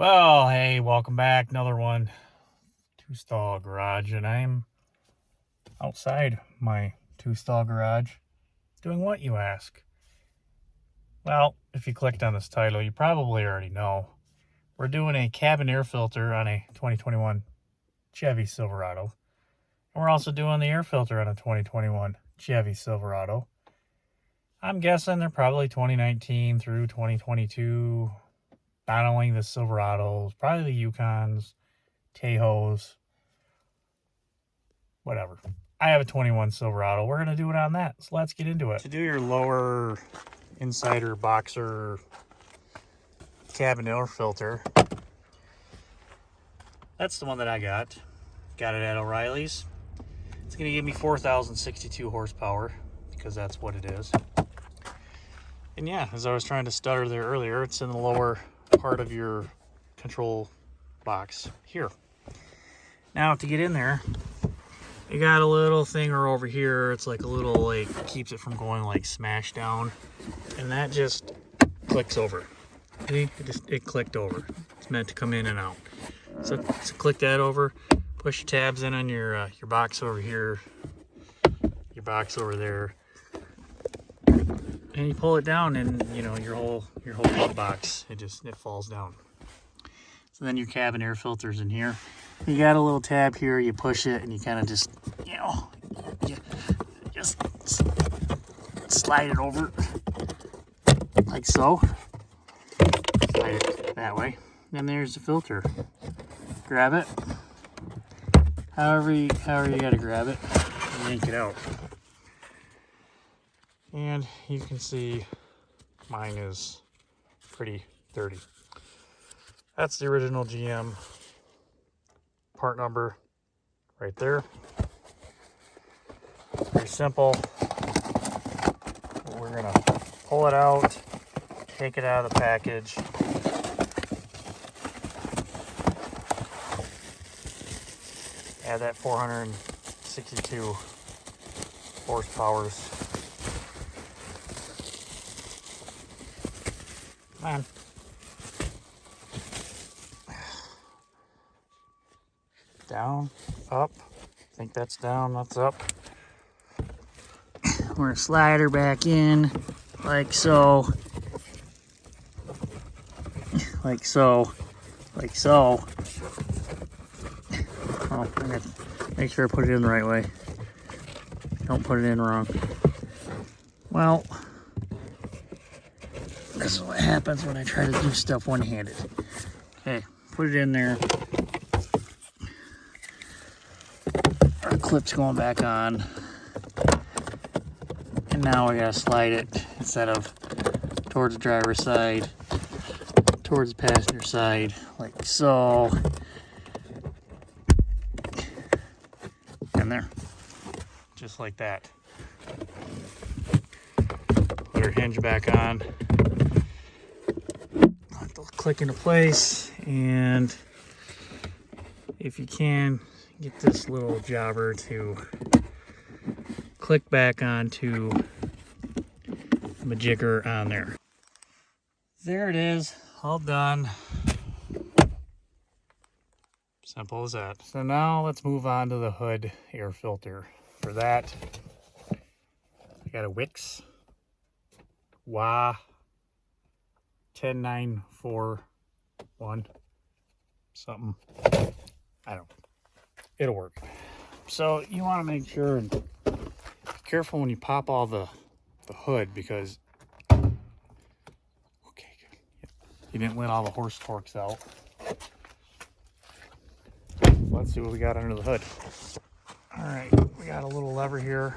Well, hey, welcome back. Another one. Two-stall garage, and I'm outside my two-stall garage. Doing what, you ask? Well, if you clicked on this title, you probably already know. We're doing a cabin air filter on a 2021 Chevy Silverado. And we're also doing the air filter on a 2021 Chevy Silverado. I'm guessing they're probably 2019 through 2022. Not only the Silverados, probably the Yukons, Tahoes, whatever. I have a 21 Silverado. We're going to do it on that. So let's get into it. To do your lower insider boxer cabin air filter, that's the one that I got. Got it at O'Reilly's. It's going to give me 4,062 horsepower because that's what it is. And yeah, as I was trying to stutter there earlier, it's in the lower part of your control box here. Now to get in there, you got a little thing over here. It's like a little, like, keeps it from going like smash down, and that just clicks over. See, it clicked over. It's meant to come in and out. So click that over. Push your tabs in on your box over here, your box over there, and you pull it down, and you know your whole glove box. It falls down. So then your cabin air filter's in here. You got a little tab here. You push it, and you kind of just slide it over like so. Slide it that way. Then there's the filter. Grab it. However you got to grab it, and yank it out. And you can see mine is pretty dirty. That's the original GM part number right there. Pretty simple. We're gonna pull it out, take it out of the package. Add that 462 horsepowers. Come on. Down, up. I think that's down, that's up. We're gonna slide her back in like so. Like so. Like so. Oh, I'm gonna make sure I put it in the right way. Don't put it in wrong. Well, this is what happens when I try to do stuff one-handed. Okay, put it in there. Our clip's going back on. And now I gotta slide it instead of towards the driver's side, towards the passenger side, like so. And there. Just like that. Put her hinge back on. Let those click into place, and if you can, get this little jobber to click back onto the majigger on there. There it is, all done. Simple as that. So now let's move on to the hood air filter. For that, I got a Wix WA 10941 something. I don't know. It'll work. So you want to make sure and be careful when you pop all the hood, because okay, good. You didn't let all the horse torques out. Let's see what we got under the hood. All right, we got a little lever here.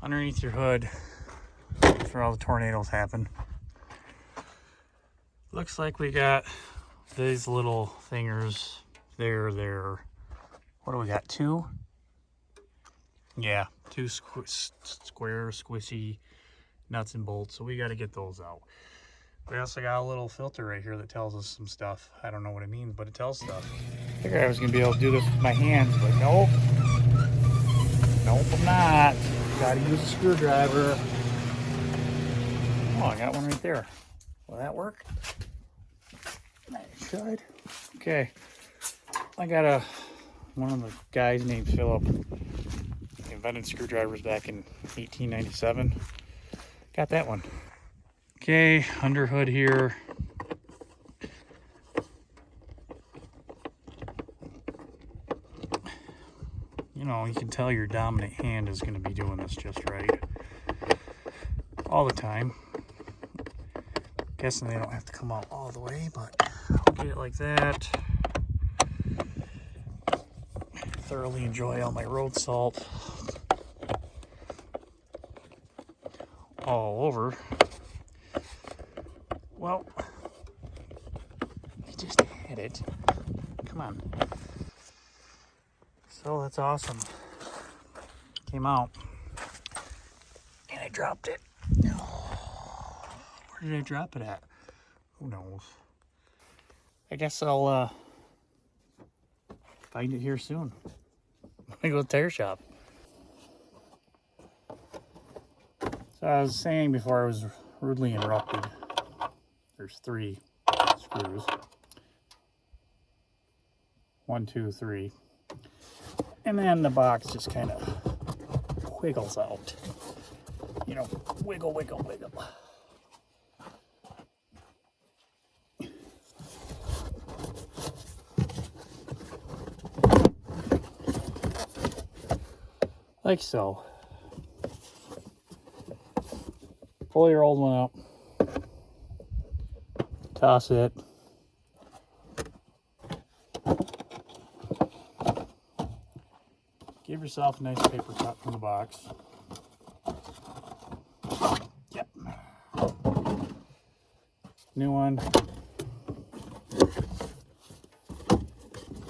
Underneath your hood, that's where all the tornadoes happen. Looks like we got these little thingers there. What do we got? Two? Yeah, two square squishy nuts and bolts. So we got to get those out. We also got a little filter right here that tells us some stuff. I don't know what it means, but it tells stuff. I figured I was gonna be able to do this with my hands, but nope. Nope, I'm not. Gotta use a screwdriver. Oh, I got one right there. Will that work? It should. Okay. I got one of the guys named Philip. He invented screwdrivers back in 1897. Got that one. Okay, under hood here. You know, you can tell your dominant hand is going to be doing this just right. All the time. Guessing they don't have to come out all the way, but I'll get it like that. Thoroughly enjoy all my road salt all over. Well, I just had it. Come on. So that's awesome. Came out. And I dropped it. Where did I drop it at? Who knows? I guess I'll find it here soon. I'm gonna go to the tire shop. So I was saying before I was rudely interrupted, there's 3 screws. 1, 2, 3. And then the box just kind of wiggles out. You know, wiggle, wiggle, wiggle. Like so. Pull your old one up. Toss it. Give yourself a nice paper cut from the box. Yep. New one.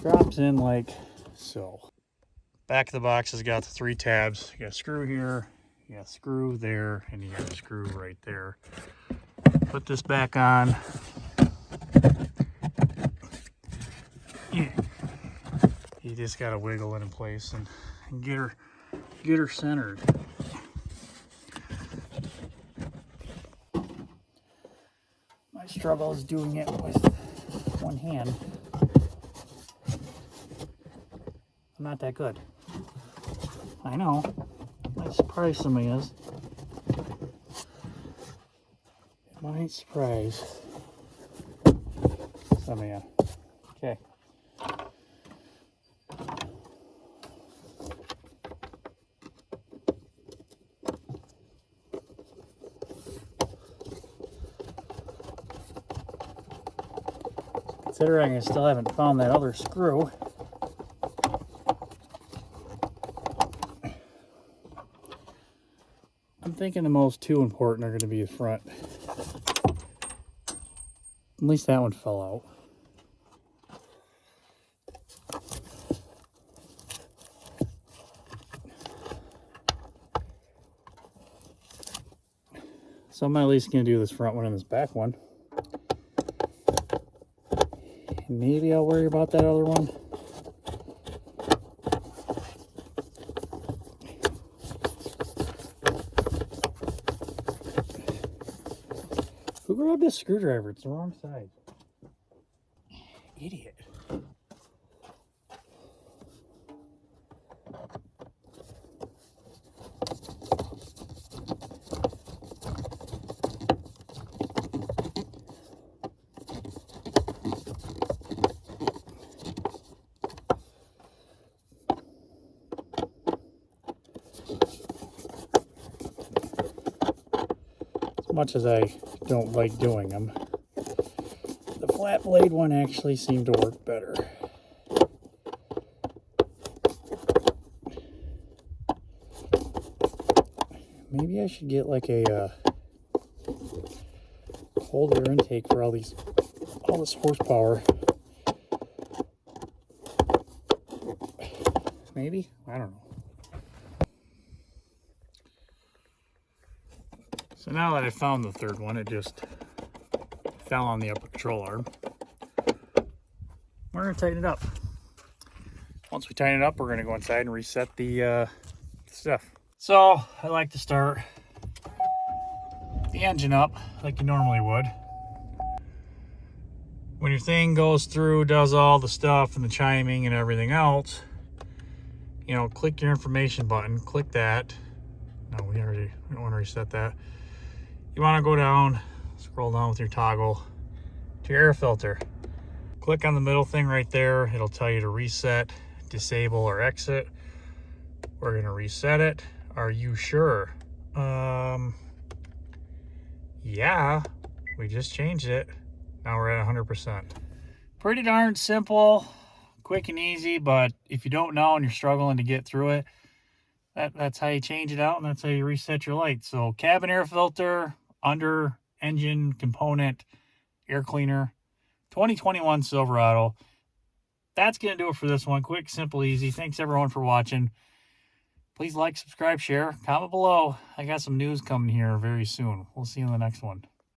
Drops in like so. Back of the box has got the 3 tabs. You got a screw here, you got a screw there, and you got a screw right there. Put this back on. You just gotta wiggle it in place and get her centered. My struggle is doing it with one hand. I'm not that good. I know. Might surprise some of you. It might surprise some of you. Okay. Considering I still haven't found that other screw, I'm thinking the most 2 important are going to be the front. At least that one fell out. So I'm at least going to do this front one and this back one. And maybe I'll worry about that other one. Who grabbed this screwdriver? It's the wrong side. Idiot. As much as I don't like doing them, the flat blade one actually seemed to work better. Maybe I should get like a cold air intake for all this horsepower. Maybe? I don't know. So now that I found the third one, it just fell on the upper control arm. We're going to tighten it up. Once we tighten it up, we're going to go inside and reset the stuff. So I like to start the engine up like you normally would. When your thing goes through, does all the stuff and the chiming and everything else, you know, click your information button, click that. No, we don't want to reset that. You want to go down, scroll down with your toggle to your air filter. Click on the middle thing right there. It'll tell you to reset, disable, or exit. We're going to reset it. Are you sure? Yeah, we just changed it. Now we're at 100%. Pretty darn simple, quick and easy, but if you don't know and you're struggling to get through it, that's how you change it out, and that's how you reset your lights. So cabin air filter, under engine component, air cleaner, 2021 Silverado. That's going to do it for this one. Quick, simple, easy. Thanks everyone for watching. Please like, subscribe, share, comment below. I got some news coming here very soon. We'll see you in the next one.